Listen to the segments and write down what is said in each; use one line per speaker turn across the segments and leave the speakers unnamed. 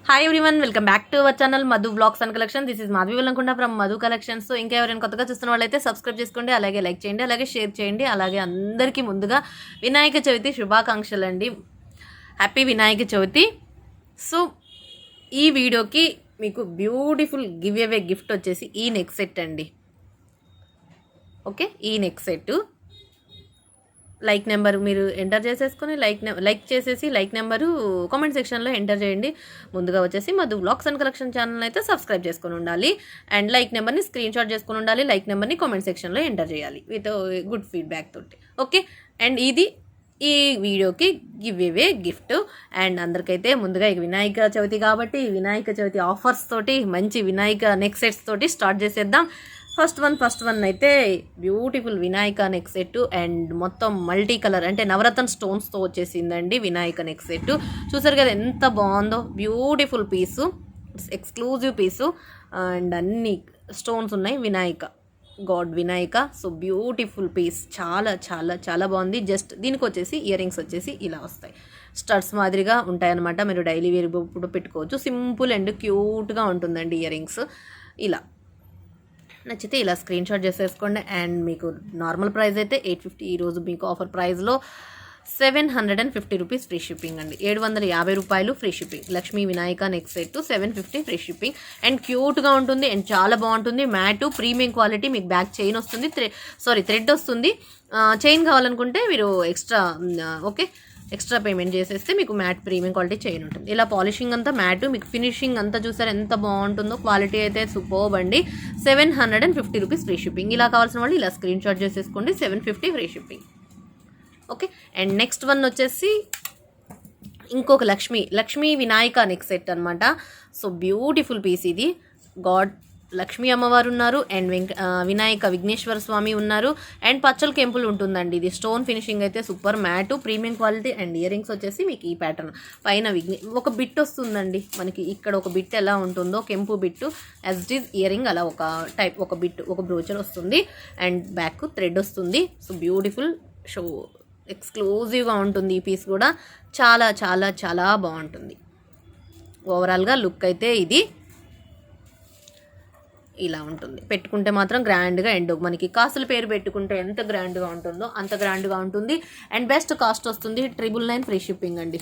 Hi everyone, welcome back to our channel Madhu vlogs and collection. This is Madhavi Vellankonda from Madhu collections. So ఇంకా ఎవరైనా కొత్తగా చూస్తున్న వాళ్ళైతే సబ్స్క్రైబ్ చేసుకోండి, అలాగే లైక్ చేయండి, అలాగే షేర్ చేయండి. అలాగే అందరికీ ముందుగా వినాయక చవితి శుభాకాంక్షలు అండి. హ్యాపీ వినాయక చవితి. సో ఈ వీడియోకి మీకు బ్యూటిఫుల్ గివ్ అవే గిఫ్ట్ వచ్చేసి ఈ నెక్ సెట్ అండి. ఓకే, ఈ నెక్ సెట్ లైక్ నెంబర్ మీరు ఎంటర్ చేసేసుకొని లైక్ చేసేసి లైక్ నెంబరు కామెంట్ సెక్షన్లో ఎంటర్ చేయండి. ముందుగా వచ్చేసి Madhu vlogs and collection channel అయితే సబ్స్క్రైబ్ చేసుకొని ఉండాలి. అండ్ లైక్ నెంబర్ని స్క్రీన్ షాట్ చేసుకొని ఉండాలి. లైక్ నెంబర్ని కామెంట్ సెక్షన్లో ఎంటర్ చేయాలి విత్ గుడ్ ఫీడ్బ్యాక్ తోటి. ఓకే, అండ్ ఇది ఈ వీడియోకి గివ్ అవే గిఫ్ట్. అండ్ అందరికైతే ముందుగా వినాయక చవితి కాబట్టి వినాయక చవితి ఆఫర్స్ తోటి మంచి వినాయక నెక్ సెట్స్ తోటి స్టార్ట్ చేసేద్దాం. ఫస్ట్ వన్ అయితే beautiful Vinayaka neck set and మొత్తం మల్టీ కలర్ అంటే నవరత్న స్టోన్స్తో వచ్చేసిందండి వినాయక నెక్ సెట్. చూసారు కదా ఎంత బాగుందో, beautiful piece, exclusive piece and అన్ని స్టోన్స్ ఉన్నాయి. God Vinayaka. So beautiful piece, చాలా చాలా చాలా బాగుంది. జస్ట్ దీనికి వచ్చేసి ఇయర్ రింగ్స్ వచ్చేసి ఇలా వస్తాయి, స్టడ్స్ మాదిరిగా ఉంటాయన్నమాట. మీరు డైలీ వేర్ ఇప్పుడు పెట్టుకోవచ్చు. సింపుల్ అండ్ క్యూట్గా ఉంటుందండి ఇయర్ రింగ్స్. ఇలా నచ్చితే ఇలా స్క్రీన్ షాట్ చేసేసుకోండి. అండ్ మీకు నార్మల్ ప్రైస్ అయితే 850, ఈరోజు మీకు ఆఫర్ ప్రైస్లో 750 రూపీస్ ఫ్రీ షిప్పింగ్ అండి. 750 రూపాయలు free shipping. Lakshmi Vinayaka neck set 750 free shipping. And క్యూట్గా ఉంటుంది అండ్ చాలా బాగుంటుంది. Mat premium quality. మీకు బ్యాక్ చైన్ వస్తుంది, థ్రెడ్ వస్తుంది. చైన్ కావాలనుకుంటే మీరు ఎక్స్ట్రా పేమెంట్ చేసేస్తే మీకు మ్యాట్ ప్రీమియం క్వాలిటీ చైన్ ఉంటుంది. ఇలా పాలిషింగ్ అంతా మ్యాట్, మీకు ఫినిషింగ్ అంతా చూసారు ఎంత బాగుంటుందో. క్వాలిటీ అయితే సూపర్బ్ అండి. 750 రూపీస్ ఫ్రీ షిప్పింగ్. ఇలా కావాల్సిన వాళ్ళు ఇలా స్క్రీన్ షాట్ చేసేసుకోండి. 750 free shipping. Okay, and next one వచ్చేసి ఇంకొక లక్ష్మీ వినాయక నెక్ సెట్ అనమాట. సో బ్యూటిఫుల్ పీస్ ఇది. గాడ్ లక్ష్మీ అమ్మవారు ఉన్నారు అండ్ వినాయక విఘ్నేశ్వర స్వామి ఉన్నారు అండ్ పచ్చల కెంపుల్ ఉంటుందండి. ఇది స్టోన్ ఫినిషింగ్ అయితే super mat premium quality. And year rings వచ్చేసి మీకు ఈ ప్యాటర్న్ పైన ఒక బిట్ వస్తుందండి మనకి. ఇక్కడ ఒక బిట్ ఎలా ఉంటుందో కెంపు bit as it is ear ring అలా ఒక బిట్ ఒక బ్రోచర్ వస్తుంది అండ్ బ్యాక్ థ్రెడ్ వస్తుంది. సో బ్యూటిఫుల్ షో, ఎక్స్క్లూజివ్గా ఉంటుంది ఈ పీస్ కూడా. చాలా చాలా చాలా బాగుంటుంది. ఓవరాల్గా లుక్ అయితే ఇది ఇలా ఉంటుంది. పెట్టుకుంటే మాత్రం గ్రాండ్గా అండ్ మనకి కాసుల పేరు పెట్టుకుంటే ఎంత గ్రాండ్గా ఉంటుందో అంత గ్రాండ్గా ఉంటుంది. అండ్ బెస్ట్ కాస్ట్ వస్తుంది 999 ఫ్రీ షిప్పింగ్ అండి.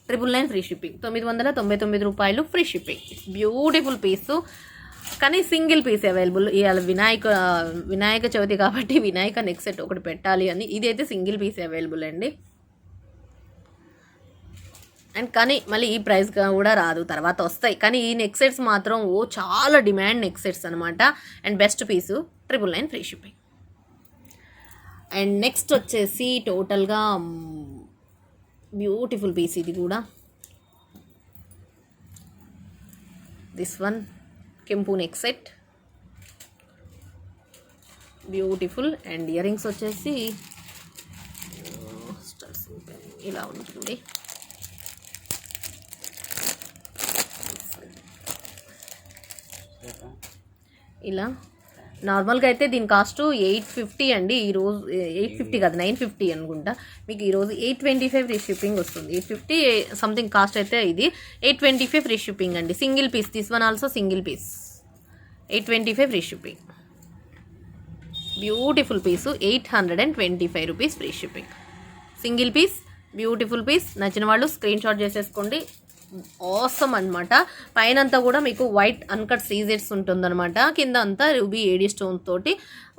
999 ఫ్రీ షిప్పింగ్. 999 రూపాయలు ఫ్రీ షిప్పింగ్. బ్యూటిఫుల్ పీసు, కానీ సింగిల్ పీస్ అవైలబుల్. ఇవాళ వినాయక చవితి కాబట్టి వినాయక నెక్ సెట్ ఒకటి పెట్టాలి అని ఇదైతే సింగిల్ పీస్ అవైలబుల్ అండి. అండ్ కానీ మళ్ళీ ఈ ప్రైస్ కూడా రాదు, తర్వాత వస్తాయి. కానీ ఈ నెక్ సెట్స్ మాత్రం చాలా డిమాండ్ నెక్ సెట్స్ అనమాట. And best piece 999 free shipping. And next వచ్చేసి టోటల్గా బ్యూటిఫుల్ పీస్ ఇది కూడా. దిస్ వన్ కెంపు neck set, beautiful. And year rings వచ్చేసి ఇలా ఉంటుంది. ఇలా నార్మల్గా అయితే దీని కాస్ట్ 850 అండి. ఈరోజు 850 కాదు 950 అనుకుంటా. మీకు ఈరోజు 825 ఫ్రీ షిప్పింగ్ వస్తుంది. 850 సంథింగ్ కాస్ట్ అయితే ఇది 825 ఫ్రీ షిప్పింగ్ అండి. Single piece, this one also single piece. 825 free shipping. Beautiful piece 825 rupees free shipping. Single piece, beautiful piece. నచ్చిన వాళ్ళు స్క్రీన్ షాట్ చేసేసుకోండి. ఆసమ్ అనమాట. పైన అంతా కూడా మీకు వైట్ అన్కట్ సీజెట్స్ ఉంటుందన్నమాట. కింద అంతా రూబీ ఏడీ స్టోన్ తోటి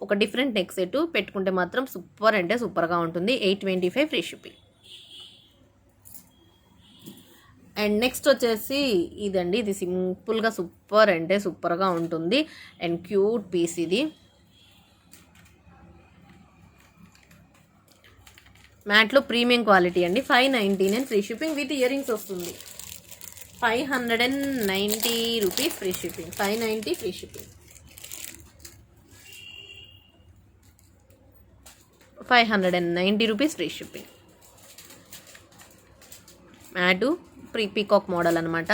ఒక డిఫరెంట్ నెక్ సెట్. పెట్టుకుంటే మాత్రం సూపర్ అంటే సూపర్గా ఉంటుంది. 825 ఫ్రీ షిప్పింగ్. అండ్ నెక్స్ట్ వచ్చేసి ఇదండి. ఇది సింపుల్గా సూపర్ అంటే సూపర్గా ఉంటుంది అండ్ క్యూట్ పీస్ ఇది. మ్యాట్లో ప్రీమియం క్వాలిటీ అండి. 599 free shipping with earrings వస్తుంది. 590 rupees free shipping. 590 free shipping. 590 rupees free shipping. Matte peacock model అనమాట.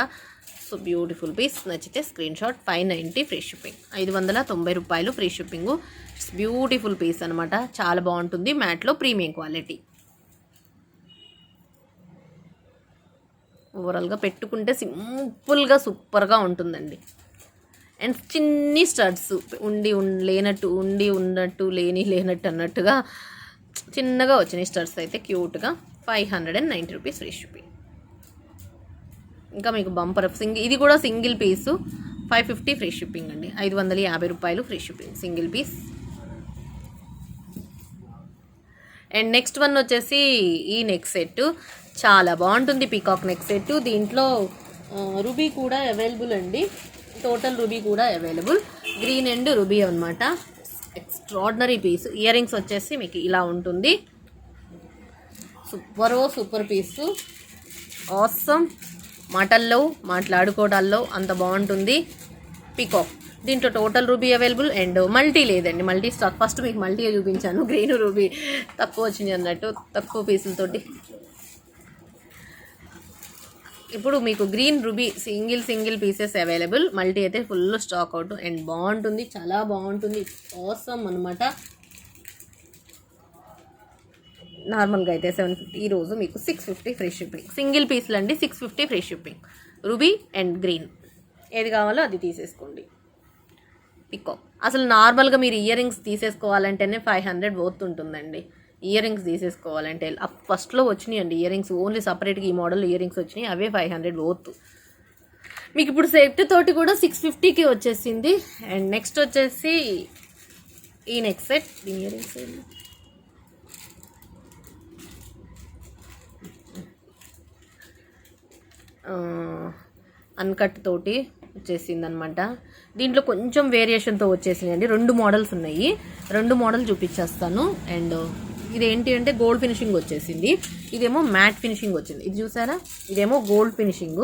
So beautiful piece. నచ్చితే స్క్రీన్ షాట్. 590 free shipping. 590 రూపాయలు ఫ్రీ షిప్పింగు. బ్యూటిఫుల్ పీస్ అనమాట. చాలా బాగుంటుంది. మ్యాట్లో ప్రీమియం క్వాలిటీ. ఓవరాల్గా పెట్టుకుంటే సింపుల్గా సూపర్గా ఉంటుందండి. అండ్ చిన్ని స్టడ్స్ లేనట్టు ఉన్నట్టు లేనట్టు అన్నట్టుగా చిన్నగా వచ్చినాయి స్టడ్స్ అయితే క్యూట్గా. 590 రూపీస్ ఫ్రీ షిప్పింగ్. ఇంకా మీకు బంపర్ ఇది కూడా సింగిల్ పీసు 550 ఫ్రీ షిప్పింగ్ అండి. 550 రూపాయలు free shipping single piece. And next one వచ్చేసి ఈ నెక్ సెట్ చాలా బాగుంటుంది. Peacock neck set. దీంట్లో రూబీ కూడా అవైలబుల్ అండి. టోటల్ రూబీ కూడా అవైలబుల్. గ్రీన్ అండ్ రూబీ అనమాట. Extraordinary piece. ఇయర్ రింగ్స్ వచ్చేసి మీకు ఇలా ఉంటుంది. సూపర్ పీసు. ఆసమ్. మాట్లాడుకోవడాల్లో అంత బాగుంటుంది. పీకాక్. దీంట్లో total ruby available and multi లేదండి. Multi stock. ఫస్ట్ మీకు మల్టీ చూపించాను. గ్రీన్ రూబీ తక్కువ వచ్చింది అన్నట్టు, తక్కువ పీసులతోటి. ఇప్పుడు మీకు green ruby single pieces available. Multi అయితే ఫుల్ స్టాక్ అవుట్ అండ్ బాగుంటుంది, చాలా బాగుంటుంది. ఆసమ్ అనమాట. నార్మల్గా అయితే 750. ఈరోజు మీకు 650 ఫ్రీ షిప్పింగ్. సింగిల్ పీస్లు అండి. 650 free shipping. Ruby and green ఏది కావాలో అది తీసేసుకోండి. పికాక్. అసలు నార్మల్గా మీరు ఇయర్ రింగ్స్ తీసేసుకోవాలంటేనే 500 వర్త్ ఉంటుందండి. ఇయర్ రింగ్స్ తీసేసుకోవాలంటే ఫస్ట్లో వచ్చినాయి అండి ఇయర్ రింగ్స్. ఓన్లీ సపరేట్గా ఈ మోడల్ ఇయర్ రింగ్స్ వచ్చినాయి. అవే 500 వర్త్. మీకు ఇప్పుడు సెట్ తోటి కూడా 650కి వచ్చేసింది. అండ్ నెక్స్ట్ వచ్చేసి ఈ నెక్ సెట్. దీని ఇయర్ రింగ్స్ అన్కట్ తోటి వచ్చేసింది అనమాట. దీంట్లో కొంచెం వేరియేషన్తో వచ్చేసినాయి అండి. 2 మోడల్స్ ఉన్నాయి. 2 మోడల్ చూపించేస్తాను. అండ్ ఇదేంటి అంటే గోల్డ్ ఫినిషింగ్ వచ్చేసింది. ఇదేమో మ్యాట్ ఫినిషింగ్ వచ్చింది. ఇది చూసారా, ఇదేమో గోల్డ్ ఫినిషింగ్,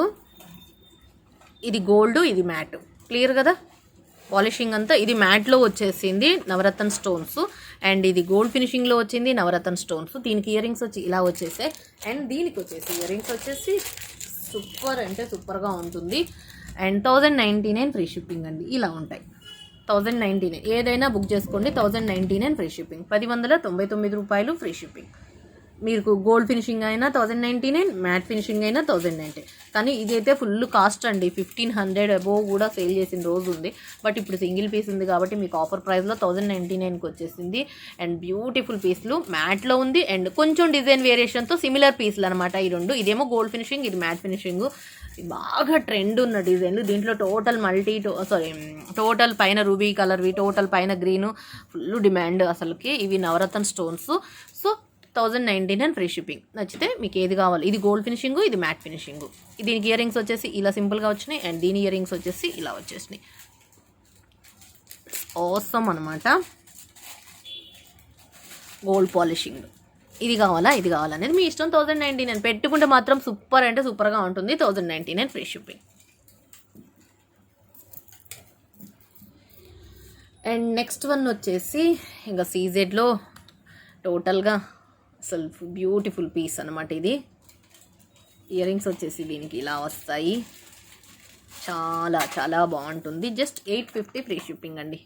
ఇది గోల్డ్, ఇది మ్యాట్. క్లియర్ కదా పాలిషింగ్ అంతా. ఇది మ్యాట్లో వచ్చేసింది నవరత్న స్టోన్స్. అండ్ ఇది గోల్డ్ ఫినిషింగ్లో వచ్చింది నవరత్న స్టోన్స్. దీనికి ఇయర్ రింగ్స్ వచ్చి ఇలా వచ్చేసాయి. అండ్ దీనికి వచ్చేసి ఇయర్ రింగ్స్ వచ్చేసి సూపర్ అంటే సూపర్గా ఉంటుంది. అండ్ 1099 ఫ్రీ షిప్పింగ్ అండి. ఇలా ఉంటాయి. 1099 ఏదైనా బుక్ చేసుకోండి. 1099 ఫ్రీ షిప్పింగ్. 1099 రూపాయలు ఫ్రీ షిప్పింగ్. మీకు గోల్డ్ ఫినిషింగ్ అయినా 1099, మ్యాట్ ఫినిషింగ్ అయినా 1090. కానీ ఇదైతే ఫుల్ కాస్ట్ అండి. 1500 అబోవ్ కూడా సేల్ చేసిన రోజు ఉంది. బట్ ఇప్పుడు సింగిల్ పీస్ ఉంది కాబట్టి మీకు ఆఫర్ ప్రైస్లో 1099కి వచ్చేసింది. అండ్ బ్యూటిఫుల్ పీస్లు మ్యాట్లో ఉంది. అండ్ కొంచెం డిజైన్ వేరియేషన్తో సిమిలర్ పీస్లు అనమాట ఈ రెండు. ఇదేమో గోల్డ్ ఫినిషింగ్, ఇది మ్యాట్ ఫినిషింగ్. బాగా ట్రెండ్ ఉన్న డిజైన్లు. దీంట్లో టోటల్ పైన రూబీ కలర్వి, టోటల్ పైన గ్రీను ఫుల్ డిమాండ్ అసలుకి. ఇవి నవరత్న స్టోన్స్. So 1099 free shipping. నచ్చితే మీకు ఏది కావాలి. ఇది గోల్డ్ ఫినిషింగ్, ఇది మ్యాట్ ఫినిషింగ్. దీనికి ఇయర్ రింగ్స్ వచ్చేసి ఇలా సింపుల్గా వచ్చినాయి. అండ్ దీని ఇయర్ రింగ్స్ వచ్చేసి ఇలా వచ్చేసినాయి. ఆసమ్ అనమాట. Gold polishing. ఇది కావాలా ఇది కావాలనేది మీ ఇష్టం. 1099 పెట్టుకుంటే మాత్రం సూపర్ అంటే సూపర్గా ఉంటుంది. 1099 free shipping. And next one వచ్చేసి ఇంకా సీజెడ్లో టోటల్గా అసలు బ్యూటిఫుల్ పీస్ అనమాట ఇది. ఇయర్ రింగ్స్ వచ్చేసి దీనికి ఇలా వస్తాయి. చాలా చాలా బాగుంటుంది. జస్ట్ 850 ఫ్రీ షిప్పింగ్ అండి.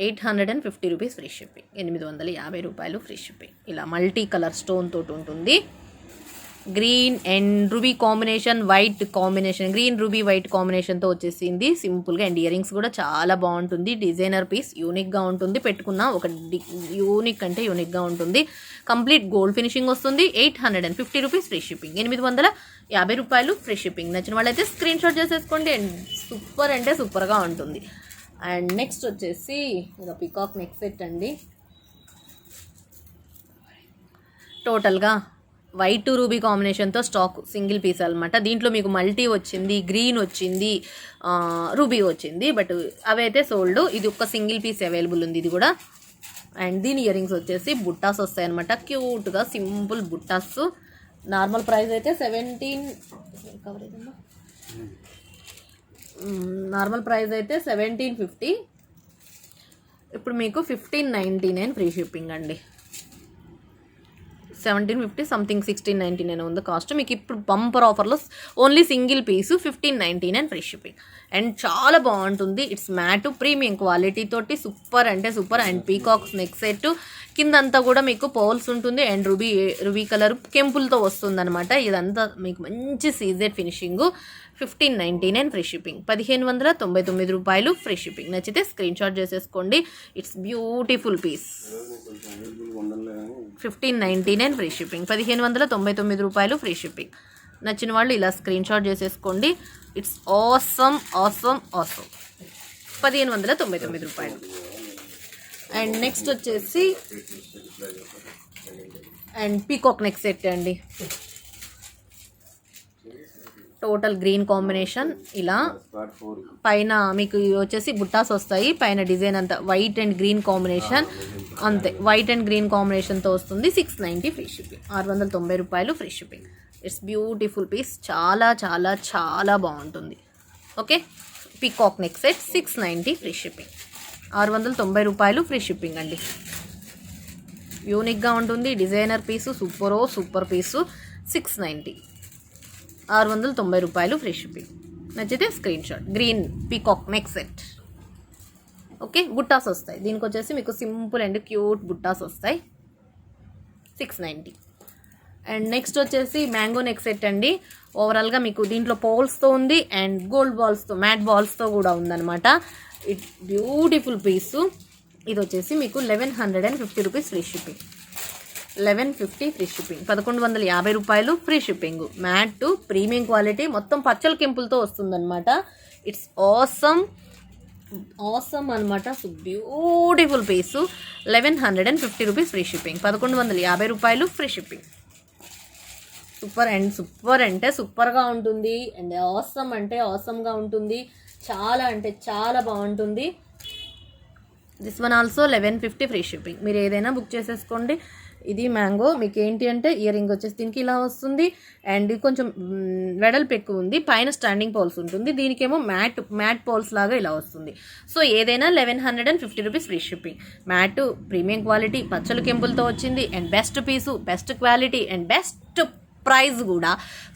850 రూపీస్ ఫ్రీ షిప్పింగ్. 850 రూపాయలు ఫ్రీ షిప్పింగ్. ఇలా మల్టీ కలర్ స్టోన్ తోటి ఉంటుంది. Green and ruby combination, white combination, green ruby white కాంబినేషన్తో వచ్చేసింది సింపుల్గా. అండ్ ఇయర్ రింగ్స్ కూడా చాలా బాగుంటుంది. డిజైనర్ పీస్ యూనిక్గా ఉంటుంది. పెట్టుకున్న ఒక యూనిక్ అంటే యూనిక్గా ఉంటుంది. కంప్లీట్ గోల్డ్ ఫినిషింగ్ వస్తుంది. 850 రూపీస్ ఫ్రీ షిప్పింగ్. 850 రూపాయలు ఫ్రీ షిప్పింగ్. నచ్చిన వాళ్ళైతే స్క్రీన్ షాట్ చేసేసుకోండి. అండ్ సూపర్ అంటే సూపర్గా ఉంటుంది. అండ్ నెక్స్ట్ వచ్చేసి ఇంకా పికాక్ నెక్ సెట్ అండి. టోటల్గా వైట్ రూబీ కాంబినేషన్తో స్టాక్ సింగిల్ పీస్ అనమాట. దీంట్లో మీకు మల్టీ వచ్చింది, గ్రీన్ వచ్చింది, రూబీ వచ్చింది. బట్ అవి అయితే సోల్డ్. ఇది ఒక సింగిల్ పీస్ అవైలబుల్ ఉంది ఇది కూడా. అండ్ దీని ఇయర్ రింగ్స్ వచ్చేసి బుట్టాస్ వస్తాయి అనమాట. క్యూట్గా సింపుల్ బుట్టాస్. నార్మల్ ప్రైస్ అయితే 1750. ఇప్పుడు మీకు 1599 ఫ్రీ షిప్పింగ్ అండి. 1750 సంథింగ్ 1699 ఉంది కాస్ట్. మీకు ఇప్పుడు బంపర్ ఆఫర్లో only single piece 1599 free shipping. And చాలా బాగుంటుంది. ఇట్స్ మ్యాట్ ప్రీమియం క్వాలిటీ తోటి సూపర్ అంటే super. And peacocks neck set కిందంతా కూడా మీకు పోల్స్ ఉంటుంది. అండ్ రుబీ కలర్ కెంపుల్తో వస్తుంది అనమాట. ఇదంతా మీకు మంచి సీజెడ్ ఫినిషింగ్. 1599 free shipping. 1599 రూపాయలు ఫ్రీ షిప్పింగ్. నచ్చితే స్క్రీన్ షాట్ చేసేసుకోండి. It's beautiful piece. 1599 free shipping. 1599 రూపాయలు ఫ్రీ షిప్పింగ్. నచ్చిన వాళ్ళు ఇలా స్క్రీన్ షాట్ చేసేసుకోండి. It's awesome awesome awesome. 1599 రూపాయలు. అండ్ నెక్స్ట్ వచ్చేసి అండ్ పీకాక్ నెక్ సెట్ అండి. Total green combination. ఇలా పైన మీకు వచ్చేసి బుట్టాస్ వస్తాయి. పైన డిజైన్ అంతా వైట్ అండ్ గ్రీన్ కాంబినేషన్ అంతే. వైట్ అండ్ గ్రీన్ కాంబినేషన్తో వస్తుంది. 690 ఫ్రీ షిప్పింగ్. 690 రూపాయలు free shipping. It's beautiful piece. చాలా చాలా చాలా బాగుంటుంది. Okay, peacock neck set 690 free shipping. 690 రూపాయలు ఫ్రీ షిప్పింగ్ అండి. యూనిక్గా ఉంటుంది. డిజైనర్ పీసు సూపర్ పీసు. 690. 690 రూపాయలు ఫ్రీ షిప్పింగ్. నచ్చితే screen shot. Green peacock neck set. Okay, బుట్టాస్ వస్తాయి. దీనికి వచ్చేసి మీకు సింపుల్ అండ్ క్యూట్ బుట్టాస్ వస్తాయి. 690. అండ్ నెక్స్ట్ వచ్చేసి మ్యాంగో నెక్ సెట్ అండి. ఓవరాల్గా మీకు దీంట్లో పోల్స్తో ఉంది అండ్ గోల్డ్ బాల్స్తో మ్యాట్ బాల్స్తో కూడా ఉందన్నమాట. ఇట్ బ్యూటిఫుల్ పీసు. ఇది వచ్చేసి మీకు 1150 rupees free shipping. 1150 free shipping. 1150 రూపాయలు free shipping. Matte premium quality మొత్తం పచ్చల కెంపులతో వస్తుందన్నమాట. ఇట్స్ ఆసమ్ అనమాట. సో బ్యూటిఫుల్ పీసు. 1150 రూపీస్ ఫ్రీ షిప్పింగ్. 1150 రూపాయలు ఫ్రీ షిప్పింగ్. సూపర్ అంటే సూపర్గా ఉంటుంది. అండ్ ఆసమ్ అంటే ఆసమ్గా ఉంటుంది. చాలా అంటే చాలా బాగుంటుంది. This one also 1150 free shipping. మీరు ఏదైనా బుక్ చేసేసుకోండి. ఇది మ్యాంగో. మీకు ఏంటి అంటే ఇయర్ రింగ్ వచ్చేసి దీనికి ఇలా వస్తుంది. అండ్ కొంచెం వెడల్పు ఎక్కువ ఉంది. పైన స్టాండింగ్ పోల్స్ ఉంటుంది. దీనికేమో మ్యాట్ పోల్స్ లాగా ఇలా వస్తుంది. సో ఏదైనా 1150 rupees free shipping. Matte premium quality పచ్చల కెంపులతో వచ్చింది. And best piece, best quality and best price కూడా.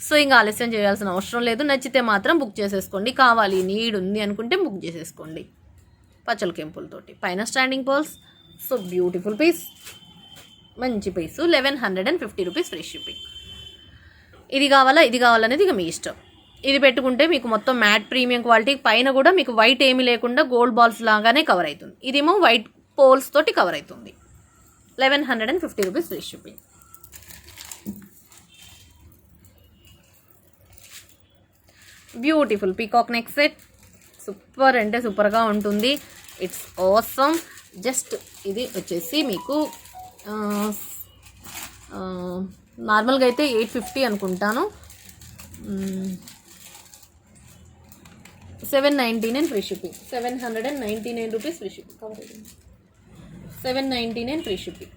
సో ఇంకా ఆలస్యం చేయాల్సిన అవసరం లేదు. నచ్చితే మాత్రం బుక్ చేసేసుకోండి. కావాలి నీడ్ ఉంది అనుకుంటే బుక్ చేసేసుకోండి. పచ్చల కెంపులతోటి పైన standing poles. So beautiful piece, మంచి పీసు. 1150 rupees free shipping. ఇది కావాలనేది ఇక మీ ఇష్టం. ఇది పెట్టుకుంటే మీకు మొత్తం మ్యాట్ ప్రీమియం క్వాలిటీ. పైన కూడా మీకు వైట్ ఏమీ లేకుండా గోల్డ్ బాల్స్ లాగానే కవర్ అవుతుంది. ఇదేమో వైట్ పోల్స్ తోటి కవర్ అవుతుంది. 1150 rupees free shipping. Beautiful peacock neck set. Super అంటే సూపర్గా ఉంటుంది. It's awesome. జస్ట్ ఇది వచ్చేసి మీకు నార్మల్గా అయితే 850 అనుకుంటాను. 799 free shipping. 799 rupees free shipping. 799 free shipping.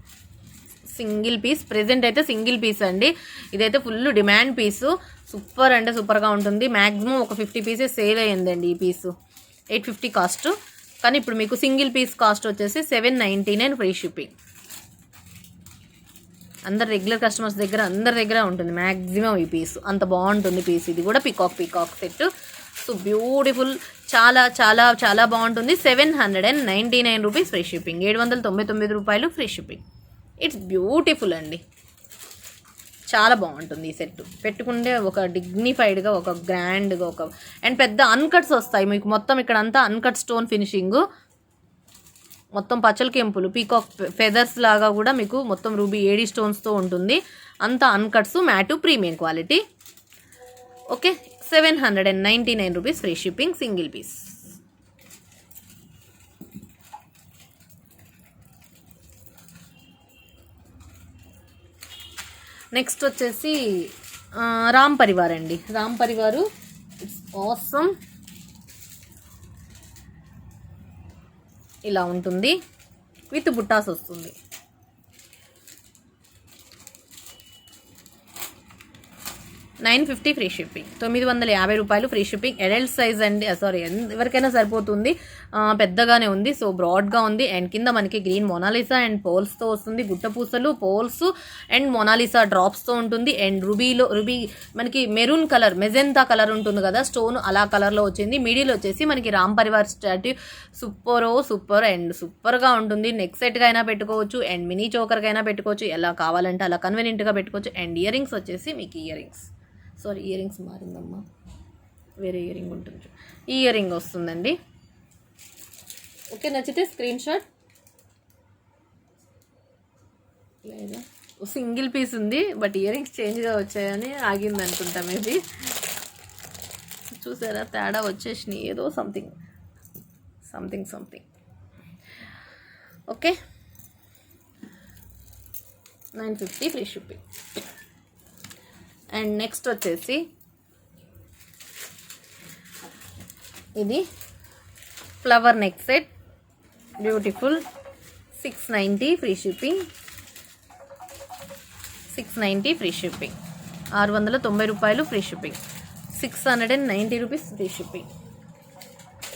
Single piece. Present అయితే సింగిల్ పీస్ అండి. ఇదైతే ఫుల్ డిమాండ్ పీసు. సూపర్ అంటే సూపర్గా ఉంటుంది. మ్యాక్సిమం ఒక 50 పీసెస్ సేల్ అయ్యిందండి ఈ పీసు. 850 కాస్ట్. కానీ ఇప్పుడు మీకు సింగిల్ పీస్ కాస్ట్ వచ్చేసి 799 ఫ్రీ షిప్పింగ్. అందరు రెగ్యులర్ కస్టమర్స్ దగ్గర అందరి దగ్గర ఉంటుంది మ్యాక్సిమం ఈ పీస్. అంత బాగుంటుంది పీస్. ఇది కూడా పీకాక్ సెట్. So beautiful. చాలా చాలా చాలా బాగుంటుంది. 799 రూపీస్ ఫ్రీ షిప్పింగ్. 799 రూపాయలు ఫ్రీ షిప్పింగ్. ఇట్స్ బ్యూటిఫుల్ అండి. చాలా బాగుంటుంది ఈ సెట్. పెట్టుకుంటే ఒక డిగ్నిఫైడ్గా, ఒక గ్రాండ్గా, ఒక అండ్ పెద్ద అన్కట్స్ వస్తాయి మీకు. మొత్తం ఇక్కడ అంతా అన్కట్ స్టోన్ ఫినిషింగ్. మొత్తం పచ్చల కెంపులు పీకాక్ ఫెదర్స్ లాగా కూడా మీకు మొత్తం రూబీ ఏడీ స్టోన్స్తో ఉంటుంది. అంతా uncuts, matte premium quality. Okay, 799 rupees free shipping. Single piece. Next వచ్చేసి రామ్ పరివార్ అండి. Ram Parivar it's awesome. ఇలా ఉంటుంది. విత్ బుట్టాస్ వస్తుంది. 950 ఫ్రీ షిప్పింగ్, 950 రూపాయలు ఫ్రీ షిప్పింగ్. అడల్ట్ సైజ్ అండి, సారీ ఎవరికైనా సరిపోతుంది, పెద్దగానే ఉంది. సో బ్రాడ్గా ఉంది. అండ్ కింద మనకి గ్రీన్ మొనాలిసా అండ్ పోల్స్తో వస్తుంది. గుట్టపూసలు, పోల్స్ అండ్ మొనాలిసా డ్రాప్స్తో ఉంటుంది. అండ్ రూబీ మనకి మెరూన్ కలర్, మెజెంతా కలర్ ఉంటుంది కదా స్టోన్, అలా కలర్లో వచ్చింది. మిడిల్ వచ్చేసి మనకి Ram Parivar statue. Super and సూపర్గా ఉంటుంది. నెక్ సెట్గా అయినా పెట్టుకోవచ్చు అండ్ మినీ చోకర్గా అయినా పెట్టుకోవచ్చు, ఎలా కావాలంటే అలా కన్వీనియంట్గా పెట్టుకోవచ్చు. అండ్ ఇయర్ రింగ్స్ వచ్చేసి మీకు ఇయర్ రింగ్స్ మారిందమ్మా, వేరే ఇయర్ రింగ్ ఉంటుంది, ఈ ఇయర్ రింగ్ వస్తుందండి. ఓకే, నచ్చితే స్క్రీన్ షాట్. లేదా సింగిల్ పీస్ ఉంది బట్ ఇయర్ రింగ్స్ చేంజ్గా వచ్చాయని ఆగింది అనుకుంటా, మేబీ. చూసారా తేడా వచ్చేసినాయి, ఏదో something. Okay, 950 free shipping. And next వచ్చేసి ఇది flower neck set, beautiful, 690 free shipping. 690 free shipping, 690 రూపాయలు free shipping, 690 rupees free shipping.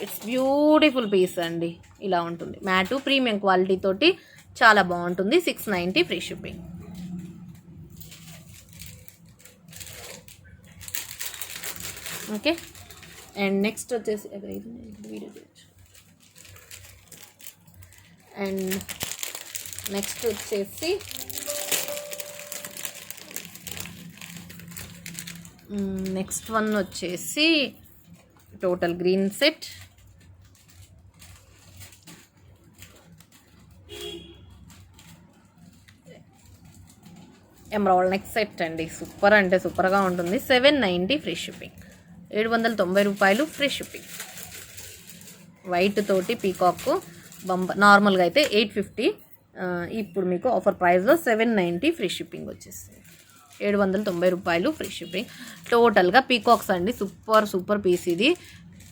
It's beautiful piece అండి, ఇలా ఉంటుంది. మ్యాటు ప్రీమియం క్వాలిటీ తోటి చాలా బాగుంటుంది. 690 free shipping. Okay, and next వచ్చేసి నెక్స్ట్ వన్ వచ్చేసి total green set. Emerald neck set అండి, సూపర్ అంటే సూపర్గా ఉంటుంది. 790 ఫ్రీ షిప్పింగ్, 790 రూపాయలు ఫ్రీ షిప్పింగ్. వైట్ తోటి పీకాక్ నార్మల్గా అయితే 850, ఇప్పుడు మీకు ఆఫర్ ప్రైస్లో 790 ఫ్రీ షిప్పింగ్ వచ్చేస్తుంది. 790 రూపాయలు ఫ్రీ షిప్పింగ్. టోటల్గా పీకాక్స్ అండి, సూపర్ పీస్ ఇది.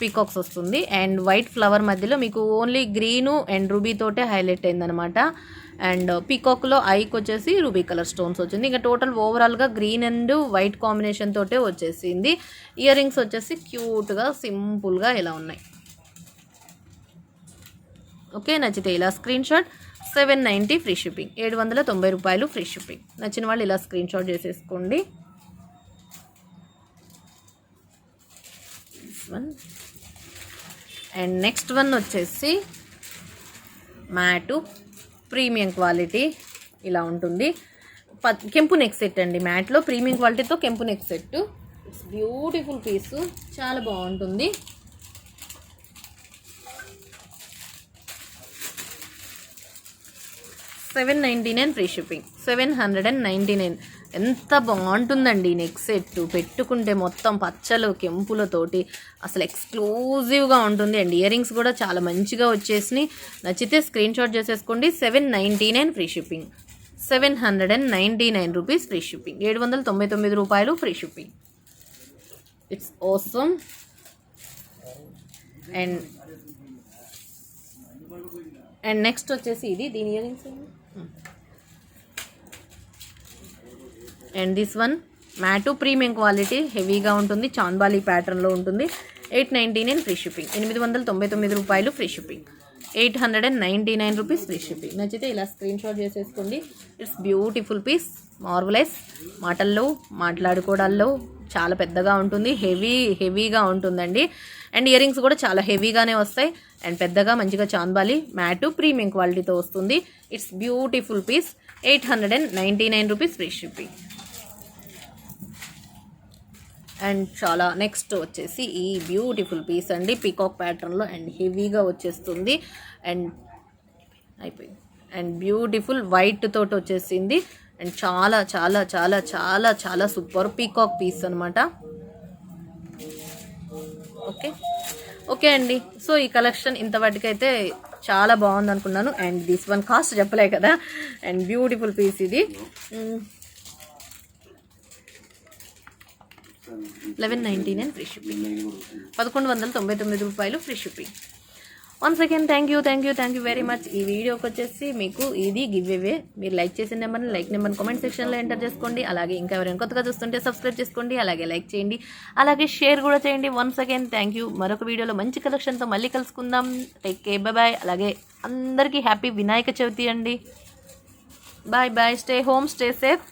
పీకాక్స్ వస్తుంది అండ్ వైట్ ఫ్లవర్ మధ్యలో మీకు ఓన్లీ గ్రీను అండ్ రూబీ తోటే హైలైట్ అయిందనమాట. అండ్ పీకాక్లో ఐకి వచ్చేసి రూబీ కలర్ స్టోన్స్ వచ్చింది. ఇంకా టోటల్ ఓవరాల్గా గ్రీన్ అండ్ వైట్ కాంబినేషన్ తోటే వచ్చేసింది. ఇయర్ రింగ్స్ వచ్చేసి క్యూట్గా సింపుల్గా ఇలా ఉన్నాయి. ఓకే, నచ్చితే ఇలా స్క్రీన్ షాట్. 790 ఫ్రీ షిప్పింగ్, 790 రూపాయలు ఫ్రీ షిప్పింగ్. నచ్చిన వాళ్ళు ఇలా స్క్రీన్ షాట్ చేసేసుకోండి. అండ్ నెక్స్ట్ వన్ వచ్చేసి మ్యాటు ప్రీమియం క్వాలిటీ ఇలా ఉంటుంది. కెంపు నెక్ సెట్ అండి, మ్యాట్లో ప్రీమియం క్వాలిటీతో కెంపు నెక్ సెట్. ఇట్స్ బ్యూటిఫుల్ పీసు, చాలా బాగుంటుంది. $799 ఫ్రీ షిప్పింగ్, 799. ఎంత బాగుంటుందండి నెక్ సెట్, పెట్టుకుంటే మొత్తం పచ్చలు కెంపులతోటి అసలు ఎక్స్క్లూజివ్గా ఉంటుంది. అండ్ ఇయర్ రింగ్స్ కూడా చాలా మంచిగా వచ్చేసినాయి. నచ్చితే స్క్రీన్ షాట్ చేసేసుకోండి. 799 free shipping, 799 rupees free shipping, 799 రూపాయలు free shipping. It's awesome. And next వచ్చేసి ఇది, దీని ear rings and this one mat premium quality, హెవీగా ఉంటుంది, చాంబాలి ప్యాటర్న్లో ఉంటుంది. 899 ఫ్రీ షిప్పింగ్, 899 రూపాయలు free shipping, 899 rupees free shipping. నచ్చితే ఇలా స్క్రీన్ షాట్ చేసేసుకోండి. It's beautiful piece, marvellous. మాటల్లో మాట్లాడుకోవడాల్లో చాలా పెద్దగా ఉంటుంది, హెవీగా ఉంటుందండి. అండ్ ఇయర్ రింగ్స్ కూడా చాలా హెవీగానే వస్తాయి అండ్ పెద్దగా మంచిగా చాంబాలి మ్యాటు ప్రీమియం క్వాలిటీతో వస్తుంది. It's beautiful piece, 899 rupees free shipping. And చాలా నెక్స్ట్ వచ్చేసి ఈ బ్యూటిఫుల్ పీస్ అండి, పీకాక్ ప్యాటర్న్లో అండ్ హెవీగా వచ్చేస్తుంది. అండ్ అయిపోయింది. అండ్ బ్యూటిఫుల్ వైట్ తోటి వచ్చేసింది అండ్ చాలా చాలా చాలా చాలా చాలా సూపర్ పీకాక్ పీస్ అనమాట. ఓకే అండి, సో ఈ కలెక్షన్ ఇంతవాటికైతే చాలా బాగుంది అనుకున్నాను. అండ్ దిస్ వన్ కాస్ట్ చెప్పలే కదా. అండ్ బ్యూటిఫుల్ పీస్ ఇది, 1199 ఫ్రీ షిప్పింగ్, 1199 రూపాయలు free shipping. Once again thank you very much. ఈ వీడియోకి వచ్చేసి మీకు ఇది గివ్ అవే. మీరు లైక్ చేసిన నెంబర్ని కామెంట్ సెక్షన్లో ఎంటర్ చేసుకోండి. అలాగే ఇంకా ఎవరైనా కొత్తగా చూస్తుంటే సబ్స్క్రైబ్ చేసుకోండి, అలాగే లైక్ చేయండి, అలాగే షేర్ కూడా చేయండి. Once again thank you. మరొక వీడియోలో మంచి కలెక్షన్తో మళ్ళీ కలుసుకుందాం. Take care, bye. అలాగే అందరికీ హ్యాపీ వినాయక చవితి అండి. Bye, stay home, stay safe.